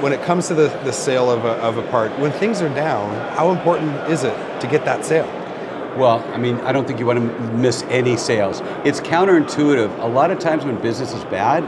When it comes to the sale of a part, when things are down, how important is it to get that sale? Well, I mean, I don't think you want to miss any sales. It's counterintuitive. A lot of times when business is bad,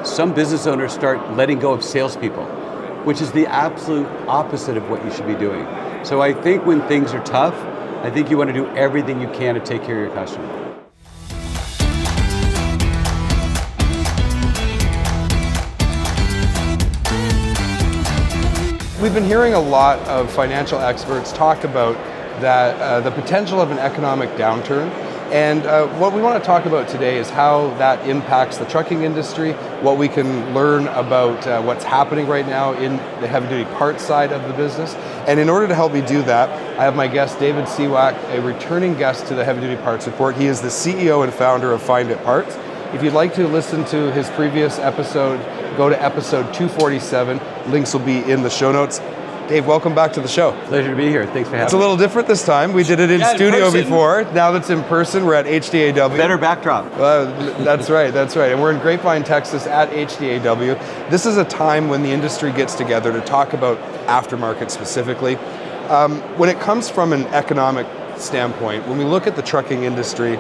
some business owners start letting go of salespeople, which is the absolute opposite of what you should be doing. So I think when things are tough, I think you want to do everything you can to take care of your customer. We've been hearing a lot of financial experts talk about that the potential of an economic downturn. And what we want to talk about today is how that impacts the trucking industry, what we can learn about what's happening right now in the heavy-duty parts side of the business. And in order to help me do that, I have my guest, David Seawack, a returning guest to the Heavy-Duty Parts Report. He is the CEO and founder of Find It Parts. If you'd like to listen to his previous episode, go to episode 247. Links will be in the show notes. Dave, welcome back to the show. Pleasure to be here. Thanks for having me. It's a little different this time. We did it in studio before. Now that's in person, we're at HDAW. Better backdrop. That's right. And we're in Grapevine, Texas at HDAW. This is a time when the industry gets together to talk about aftermarket specifically. When it comes from an economic standpoint, when we look at the trucking industry,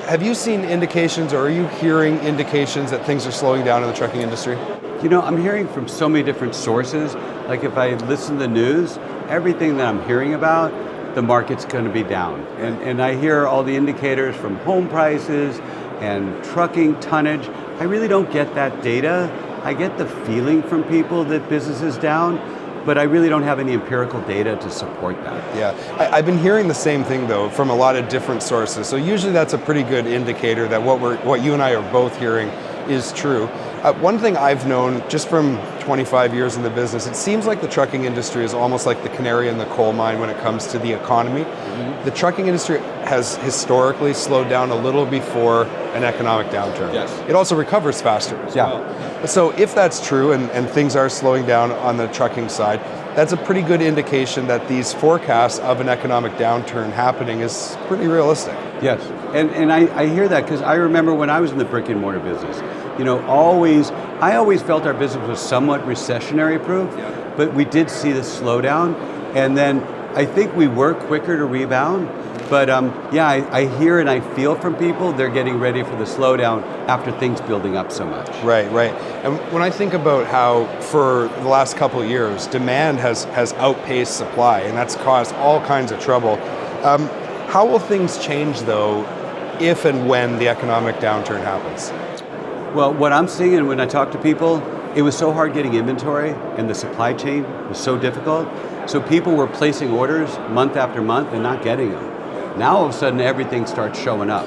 have you seen indications or are you hearing indications that things are slowing down in the trucking industry? You know, I'm hearing from so many different sources. Like if I listen to the news, everything that I'm hearing about, the market's going to be down. And I hear all the indicators from home prices and trucking tonnage. I really don't get that data. I get the feeling from people that business is down, but I really don't have any empirical data to support that. Yeah, I've been hearing the same thing though from a lot of different sources. So usually that's a pretty good indicator that what you and I are both hearing is true. One thing I've known just from 25 years in the business, it seems like the trucking industry is almost like the canary in the coal mine when it comes to the economy. Mm-hmm. The trucking industry has historically slowed down a little before an economic downturn. Yes. It also recovers faster as well. So if that's true and things are slowing down on the trucking side, that's a pretty good indication that these forecasts of an economic downturn happening is pretty realistic. Yes, and I hear that because I remember when I was in the brick and mortar business, you know, I always felt our business was somewhat recessionary proof, but we did see the slowdown, and then I think we were quicker to rebound. But I hear and I feel from people they're getting ready for the slowdown after things building up so much. Right. And when I think about how for the last couple of years, demand has outpaced supply, and that's caused all kinds of trouble. How will things change though if and when the economic downturn happens? Well, what I'm seeing and when I talk to people, it was so hard getting inventory and the supply chain was so difficult. So people were placing orders month after month and not getting them. Now all of a sudden everything starts showing up.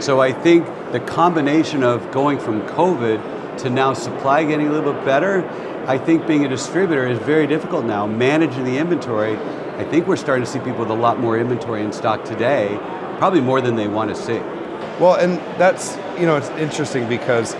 So I think the combination of going from COVID to now supply getting a little bit better, I think being a distributor is very difficult now. Managing the inventory, I think we're starting to see people with a lot more inventory in stock today, probably more than they want to see. Well, and that's, it's interesting because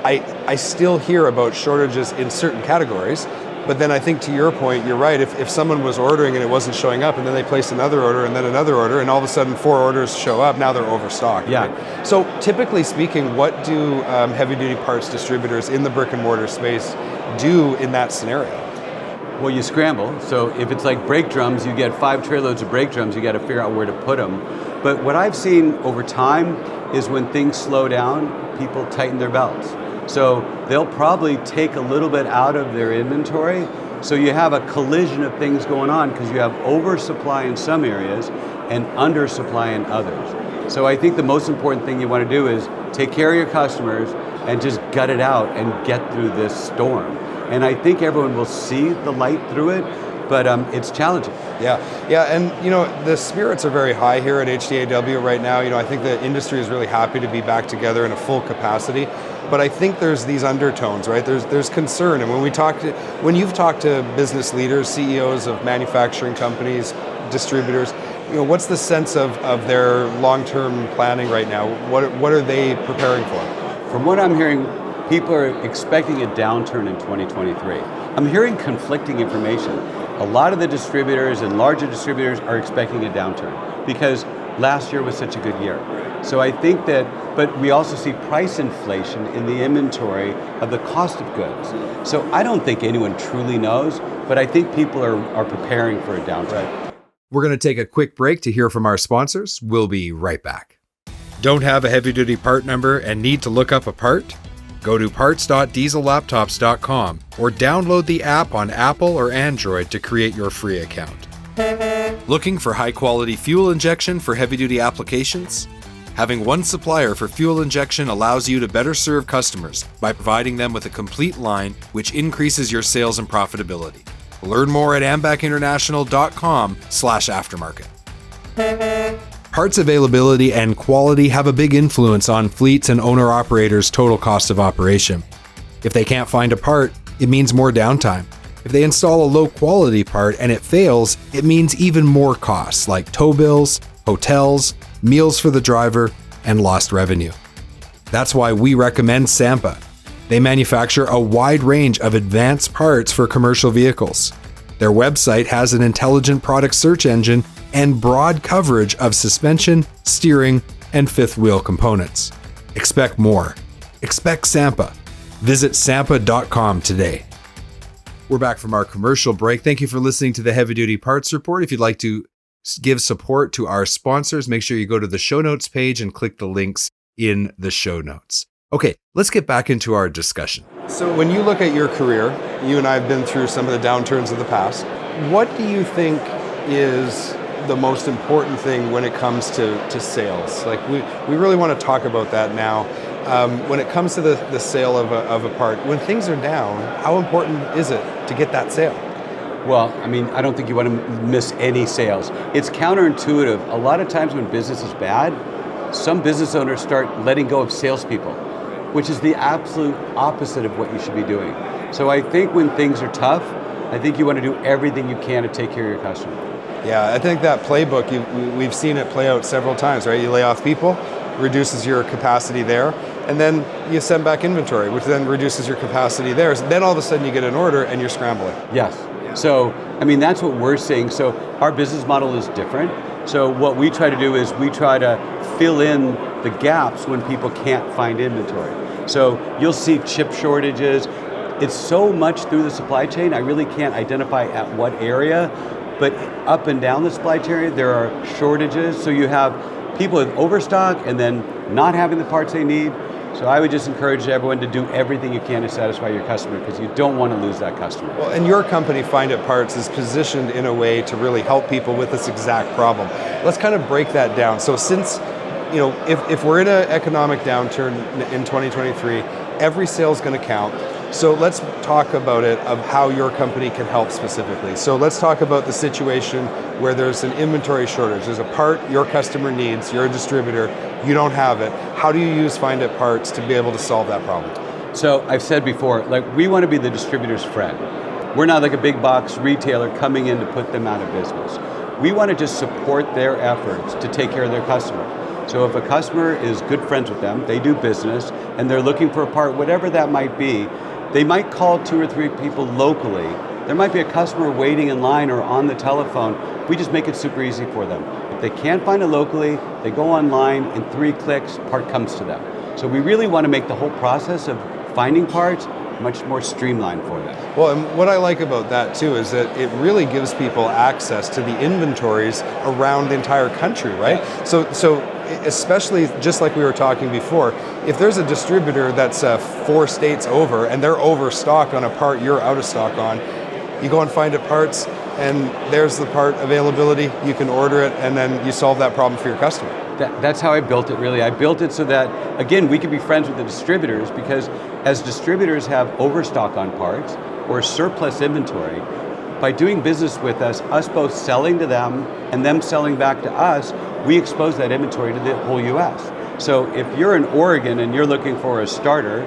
I still hear about shortages in certain categories, but then I think to your point, you're right, if someone was ordering and it wasn't showing up and then they placed another order and then another order and all of a sudden 4 orders show up, now they're overstocked. Yeah. Right? So typically speaking, what do heavy duty parts distributors in the brick and mortar space do in that scenario? Well, you scramble. So if it's like brake drums, you get 5 trailloads of brake drums, you got to figure out where to put them. But what I've seen over time is when things slow down, people tighten their belts. So they'll probably take a little bit out of their inventory. So you have a collision of things going on because you have oversupply in some areas and undersupply in others. So I think the most important thing you want to do is take care of your customers and just gut it out and get through this storm. And I think everyone will see the light through it, but it's challenging. Yeah, and the spirits are very high here at HDAW right now. I think the industry is really happy to be back together in a full capacity. But I think there's these undertones, right? There's concern, and when you've talked to business leaders, CEOs of manufacturing companies, distributors, what's the sense of their long-term planning right now? What are they preparing for? From what I'm hearing, people are expecting a downturn in 2023. I'm hearing conflicting information. A lot of the distributors and larger distributors are expecting a downturn because last year was such a good year. So I think that, but we also see price inflation in the inventory of the cost of goods. So I don't think anyone truly knows, but I think people are preparing for a downturn. Right. We're going to take a quick break to hear from our sponsors. We'll be right back. Don't have a heavy-duty part number and need to look up a part? Go to parts.diesellaptops.com or download the app on Apple or Android to create your free account. Looking for high-quality fuel injection for heavy-duty applications? Having one supplier for fuel injection allows you to better serve customers by providing them with a complete line, which increases your sales and profitability. Learn more at ambackinternational.com/aftermarket. Parts availability and quality have a big influence on fleets and owner-operators' total cost of operation. If they can't find a part, it means more downtime. If they install a low-quality part and it fails, it means even more costs like tow bills, hotels, meals for the driver, and lost revenue. That's why we recommend Sampa. They manufacture a wide range of advanced parts for commercial vehicles. Their website has an intelligent product search engine and broad coverage of suspension, steering, and fifth wheel components. Expect more. Expect Sampa. Visit sampa.com today. We're back from our commercial break. Thank you for listening to the Heavy Duty Parts Report. If you'd like to give support to our sponsors, make sure you go to the show notes page and click the links in the show notes. Okay, let's get back into our discussion. So when you look at your career, you and I have been through some of the downturns of the past. What do you think is the most important thing when it comes to sales? Like we really want to talk about that now. When it comes to the sale of a part, when things are down, how important is it to get that sale? Well, I mean, I don't think you want to miss any sales. It's counterintuitive. A lot of times when business is bad, some business owners start letting go of salespeople, which is the absolute opposite of what you should be doing. So I think when things are tough, I think you want to do everything you can to take care of your customer. Yeah, I think that playbook, we've seen it play out several times, right? You lay off people, reduces your capacity there, and then you send back inventory, which then reduces your capacity there. So then all of a sudden you get an order and you're scrambling. Yes. So, I mean, that's what we're seeing. So our business model is different. So what we try to do is we try to fill in the gaps when people can't find inventory. So you'll see chip shortages. It's so much through the supply chain, I really can't identify at what area, but up and down the supply chain, there are shortages. So you have people with overstock and then not having the parts they need. So I would just encourage everyone to do everything you can to satisfy your customer because you don't want to lose that customer. Well, and your company, Find It Parts, is positioned in a way to really help people with this exact problem. Let's kind of break that down. So since, if we're in an economic downturn in 2023, every sale is going to count. So let's talk about it, of how your company can help specifically. So let's talk about the situation where there's an inventory shortage. There's a part your customer needs, you're a distributor, you don't have it. How do you use Find It Parts to be able to solve that problem? So I've said before, we want to be the distributor's friend. We're not like a big box retailer coming in to put them out of business. We want to just support their efforts to take care of their customer. So if a customer is good friends with them, they do business, and they're looking for a part, whatever that might be, they might call 2 or 3 people locally. There might be a customer waiting in line or on the telephone. We just make it super easy for them. If they can't find it locally, they go online, in 3 clicks, part comes to them. So we really want to make the whole process of finding parts much more streamlined for them. Well, and what I like about that too is that it really gives people access to the inventories around the entire country, right? So especially just like we were talking before, if there's a distributor that's 4 states over and they're overstocked on a part you're out of stock on, you go and Find It Parts and there's the part availability, you can order it, and then you solve that problem for your customer. That's how I built it, really. I built it so that, again, we can be friends with the distributors, because as distributors have overstock on parts or surplus inventory, by doing business with us both selling to them and them selling back to us, we expose that inventory to the whole US. So if you're in Oregon and you're looking for a starter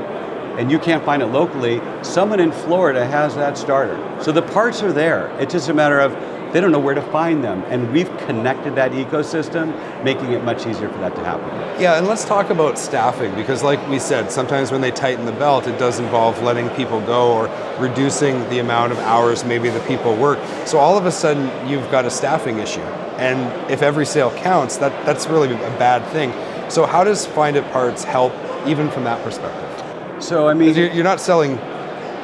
and you can't find it locally, someone in Florida has that starter. So the parts are there. It's just a matter of they don't know where to find them. And we've connected that ecosystem, making it much easier for that to happen. Yeah, and let's talk about staffing, because like we said, sometimes when they tighten the belt, it does involve letting people go or reducing the amount of hours maybe the people work. So all of a sudden, you've got a staffing issue. And if every sale counts, that's really a bad thing. So how does Find It Parts help even from that perspective? So I 'Cause mean, you're not selling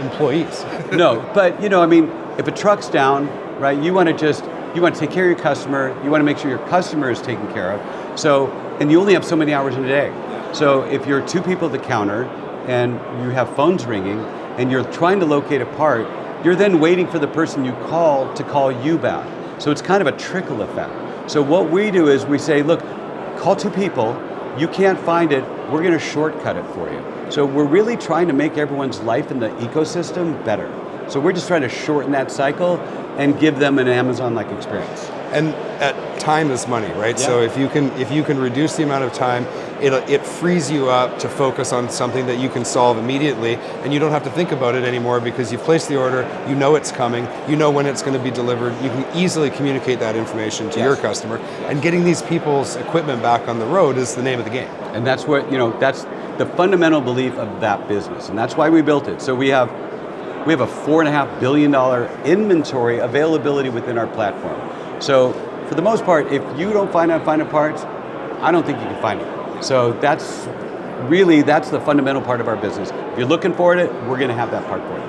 employees. no, but I mean, if a truck's down, right, you want to take care of your customer, you want to make sure your customer is taken care of. So, and you only have so many hours in a day. So if you're two people at the counter and you have phones ringing and you're trying to locate a part, you're then waiting for the person you call to call you back. So it's kind of a trickle effect. So what we do is we say, look, call two people, you can't find it, we're going to shortcut it for you. So we're really trying to make everyone's life in the ecosystem better. So we're just trying to shorten that cycle and give them an Amazon-like experience. And time is money, right? Yeah. So if you can reduce the amount of time, it frees you up to focus on something that you can solve immediately, and you don't have to think about it anymore because you've placed the order, you know it's coming, you know when it's going to be delivered, you can easily communicate that information to your customer, and getting these people's equipment back on the road is the name of the game. And that's what, that's the fundamental belief of that business, and that's why we built it. So we have a $4.5 billion inventory availability within our platform. So for the most part, if you don't find It Parts, I don't think you can find it. So that's the fundamental part of our business. If you're looking for it, we're going to have that part for you.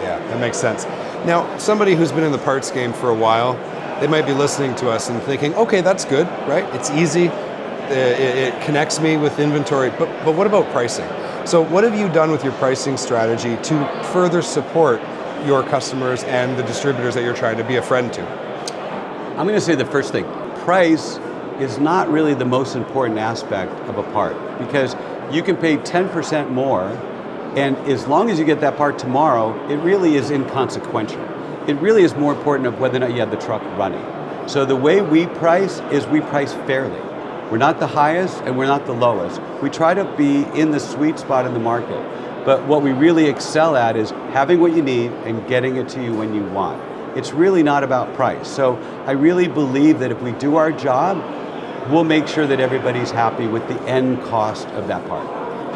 Yeah, that makes sense. Now, somebody who's been in the parts game for a while, they might be listening to us and thinking, okay, that's good, right? It's easy, it connects me with inventory, but what about pricing? So what have you done with your pricing strategy to further support your customers and the distributors that you're trying to be a friend to? I'm going to say the first thing, price is not really the most important aspect of a part, because you can pay 10% more, and as long as you get that part tomorrow, it really is inconsequential. It really is more important of whether or not you have the truck running. So the way we price is we price fairly. We're not the highest and we're not the lowest. We try to be in the sweet spot in the market, but what we really excel at is having what you need and getting it to you when you want. It's really not about price. So I really believe that if we do our job, we'll make sure that everybody's happy with the end cost of that part.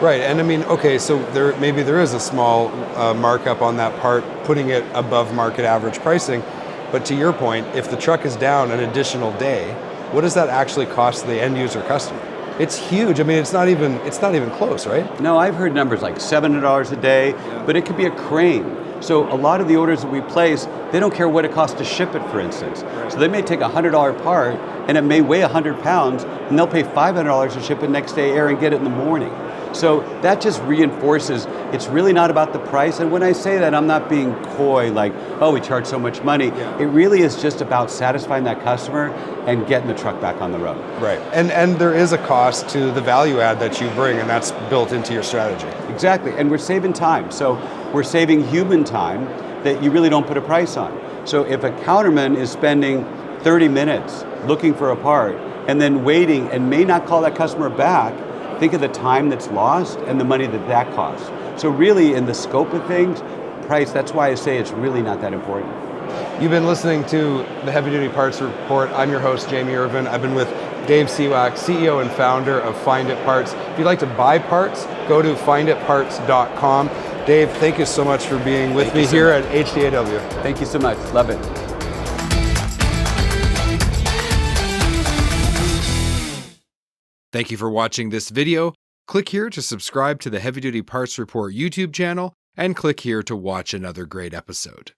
Right, and I mean, okay, so maybe there is a small markup on that part, putting it above market average pricing, but to your point, if the truck is down an additional day, what does that actually cost the end user customer? It's huge. I mean, it's not even close, right? No, I've heard numbers like $700 a day, but it could be a crane. So a lot of the orders that we place, they don't care what it costs to ship it, for instance. So they may take a $100 part and it may weigh 100 pounds and they'll pay $500 to ship it next day air and get it in the morning. So that just reinforces it's really not about the price. And when I say that, I'm not being coy like, oh, we charge so much money. Yeah. It really is just about satisfying that customer and getting the truck back on the road. Right, and there is a cost to the value add that you bring, and that's built into your strategy. Exactly, and we're saving time. So we're saving human time that you really don't put a price on. So if a counterman is spending 30 minutes looking for a part and then waiting and may not call that customer back, think of the time that's lost and the money that costs. So really in the scope of things, price, that's why I say it's really not that important. You've been listening to the Heavy Duty Parts Report. I'm your host, Jamie Irvin. I've been with Dave Seawack, CEO and founder of Find It Parts. If you'd like to buy parts, go to finditparts.com. Dave, thank you so much for being with me here at HDAW. Thank you so much, love it. Thank you for watching this video. Click here to subscribe to the Heavy Duty Parts Report YouTube channel, and click here to watch another great episode.